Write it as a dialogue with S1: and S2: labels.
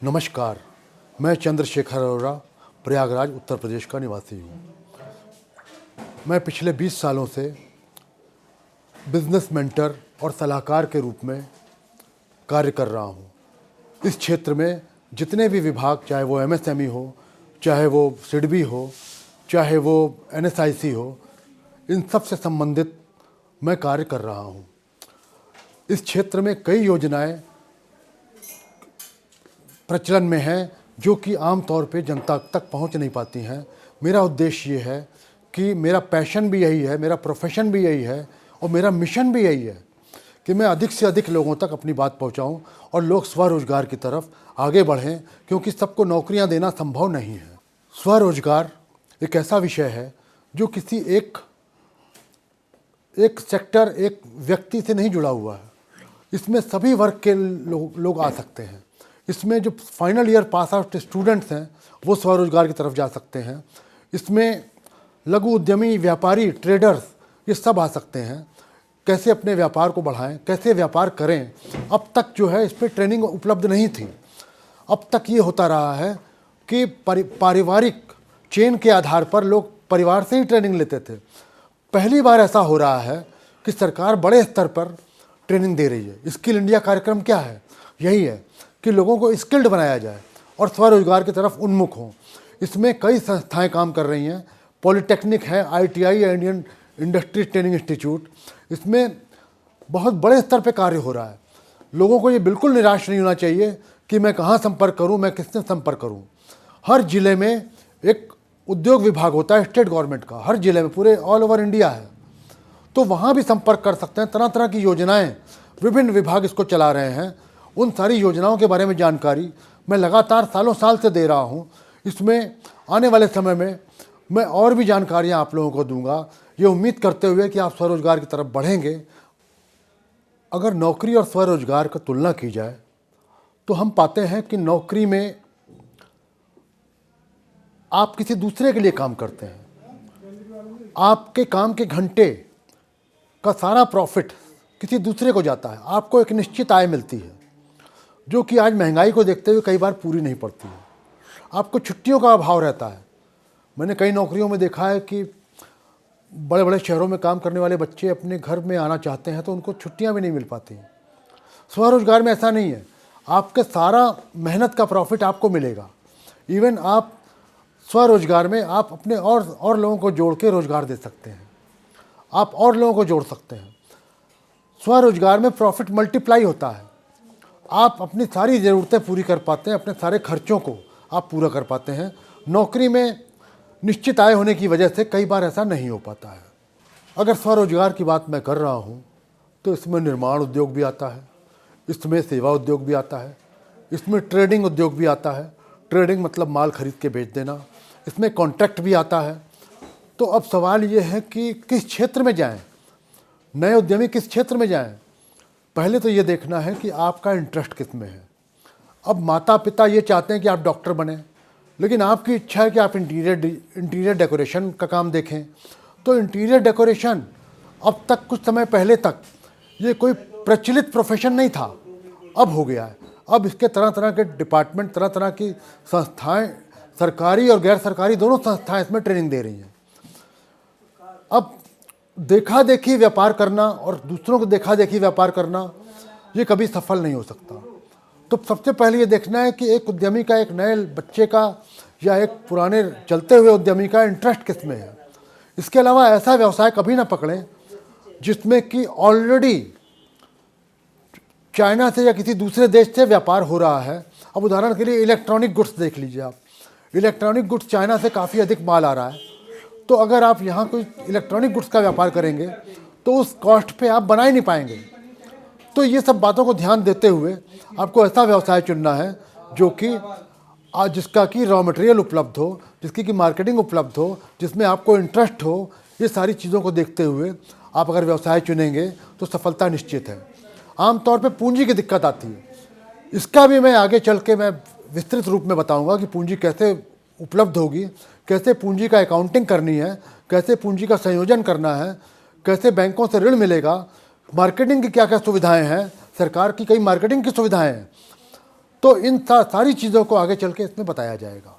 S1: नमस्कार, मैं चंद्रशेखर अरोड़ा, प्रयागराज उत्तर प्रदेश का निवासी हूँ। मैं पिछले 20 सालों से बिजनेस मेंटर और सलाहकार के रूप में कार्य कर रहा हूँ। इस क्षेत्र में जितने भी विभाग, चाहे वो एमएसएमई हो, चाहे वो सिडबी हो, चाहे वो एनएसआईसी हो, इन सब से संबंधित मैं कार्य कर रहा हूँ। इस क्षेत्र में कई योजनाएं प्रचलन में हैं जो कि आम तौर पे जनता तक पहुंच नहीं पाती हैं। मेरा उद्देश्य ये है कि मेरा पैशन भी यही है, मेरा प्रोफेशन भी यही है और मेरा मिशन भी यही है कि मैं अधिक से अधिक लोगों तक अपनी बात पहुंचाऊं और लोग स्वरोजगार की तरफ आगे बढ़ें, क्योंकि सबको नौकरियां देना संभव नहीं है। स्वरोजगार एक ऐसा विषय है जो किसी एक सेक्टर, एक व्यक्ति से नहीं जुड़ा हुआ है। इसमें सभी वर्ग के लोग आ सकते हैं। इसमें जो final year pass out students हैं वो स्वरोजगार की तरफ जा सकते हैं। इसमें लघु उद्यमी, व्यापारी, ट्रेडर्स, ये सब आ सकते हैं। कैसे अपने व्यापार को बढ़ाएं, कैसे व्यापार करें, अब तक जो है इस पर ट्रेनिंग उपलब्ध नहीं थी। अब तक ये होता रहा है कि पारिवारिक चेन के आधार पर लोग परिवार से ही ट्रेनिंग लेते थे। पहली बार ऐसा हो रहा है कि सरकार बड़े स्तर पर ट्रेनिंग दे रही है। स्किल इंडिया कार्यक्रम क्या है? यही है कि लोगों को स्किल्ड बनाया जाए और स्वरोजगार की तरफ उन्मुख हों। इसमें कई संस्थाएं काम कर रही हैं। पॉलिटेक्निक है, आईटीआई है, इंडियन इंडस्ट्री ट्रेनिंग इंस्टीट्यूट, इसमें बहुत बड़े स्तर पे कार्य हो रहा है। लोगों को ये बिल्कुल निराश नहीं होना चाहिए कि मैं कहाँ संपर्क करूँ, मैं किससे संपर्क करूँ। हर ज़िले में एक उद्योग विभाग होता है स्टेट गवर्नमेंट का, हर ज़िले में, पूरे ऑल ओवर इंडिया है, तो वहाँ भी संपर्क कर सकते हैं। तरह तरह की योजनाएँ विभिन्न विभाग इसको चला रहे हैं। उन सारी योजनाओं के बारे में जानकारी मैं लगातार सालों साल से दे रहा हूँ। इसमें आने वाले समय में मैं और भी जानकारियाँ आप लोगों को दूंगा, ये उम्मीद करते हुए कि आप स्वरोजगार की तरफ बढ़ेंगे। अगर नौकरी और स्वरोजगार की तुलना की जाए तो हम पाते हैं कि नौकरी में आप किसी दूसरे के लिए काम करते हैं। आपके काम के घंटे का सारा प्रॉफिट किसी दूसरे को जाता है। आपको एक निश्चित आय मिलती है जो कि आज महंगाई को देखते हुए कई बार पूरी नहीं पड़ती है। आपको छुट्टियों का अभाव रहता है। मैंने कई नौकरियों में देखा है कि बड़े बड़े शहरों में काम करने वाले बच्चे अपने घर में आना चाहते हैं तो उनको छुट्टियां भी नहीं मिल पाती हैं। स्वरोजगार में ऐसा नहीं है। आपके सारा मेहनत का प्रॉफिट आपको मिलेगा। इवन आप स्वरोजगार में आप अपने और लोगों को जोड़ के रोजगार दे सकते हैं। आप और लोगों को जोड़ सकते हैं। स्वरोजगार में प्रॉफिट मल्टीप्लाई होता है। आप अपनी सारी ज़रूरतें पूरी कर पाते हैं, अपने सारे खर्चों को आप पूरा कर पाते हैं। नौकरी में निश्चित आय होने की वजह से कई बार ऐसा नहीं हो पाता है। अगर स्वरोजगार की बात मैं कर रहा हूँ तो इसमें निर्माण उद्योग भी आता है, इसमें सेवा उद्योग भी आता है, इसमें ट्रेडिंग उद्योग भी आता है। ट्रेडिंग मतलब माल खरीद के बेच देना। इसमें कॉन्ट्रैक्ट भी आता है। तो अब सवाल ये है कि किस क्षेत्र में जाएं, नए उद्यमी किस क्षेत्र में जाएं। पहले तो ये देखना है कि आपका इंटरेस्ट किस में है। अब माता पिता ये चाहते हैं कि आप डॉक्टर बने, लेकिन आपकी इच्छा है कि आप इंटीरियर डेकोरेशन का काम देखें। तो इंटीरियर डेकोरेशन अब तक, कुछ समय पहले तक ये कोई प्रचलित प्रोफेशन नहीं था, अब हो गया है। अब इसके तरह तरह के डिपार्टमेंट, तरह तरह की संस्थाएं, सरकारी और गैर सरकारी दोनों संस्थाएं इसमें ट्रेनिंग दे रही हैं। अब देखा देखी व्यापार करना और दूसरों को देखा देखी व्यापार करना ये कभी सफल नहीं हो सकता। तो सबसे पहले ये देखना है कि एक उद्यमी का, एक नए बच्चे का या एक पुराने चलते हुए उद्यमी का इंटरेस्ट किस में है। इसके अलावा ऐसा व्यवसाय कभी ना पकड़ें जिसमें कि ऑलरेडी चाइना से या किसी दूसरे देश से व्यापार हो रहा है। अब उदाहरण के लिए इलेक्ट्रॉनिक गुड्स देख लीजिए आप। इलेक्ट्रॉनिक गुड्स चाइना से काफ़ी अधिक माल आ रहा है। तो अगर आप यहाँ कोई इलेक्ट्रॉनिक गुड्स का व्यापार करेंगे तो उस कॉस्ट पे आप बना ही नहीं पाएंगे। तो ये सब बातों को ध्यान देते हुए आपको ऐसा व्यवसाय चुनना है जो कि जिसका कि रॉ मटेरियल उपलब्ध हो, जिसकी कि मार्केटिंग उपलब्ध हो, जिसमें आपको इंटरेस्ट हो। ये सारी चीज़ों को देखते हुए आप अगर व्यवसाय चुनेंगे तो सफलता निश्चित है। आमतौर पे पूंजी की दिक्कत आती है। इसका भी मैं आगे चल के मैं विस्तृत रूप में बताऊंगा कि पूंजी कैसे उपलब्ध होगी, कैसे पूंजी का अकाउंटिंग करनी है, कैसे पूंजी का संयोजन करना है, कैसे बैंकों से ऋण मिलेगा, मार्केटिंग की क्या क्या सुविधाएं हैं, सरकार की कई मार्केटिंग की सुविधाएं हैं। तो इन सारी चीज़ों को आगे चल के इसमें बताया जाएगा।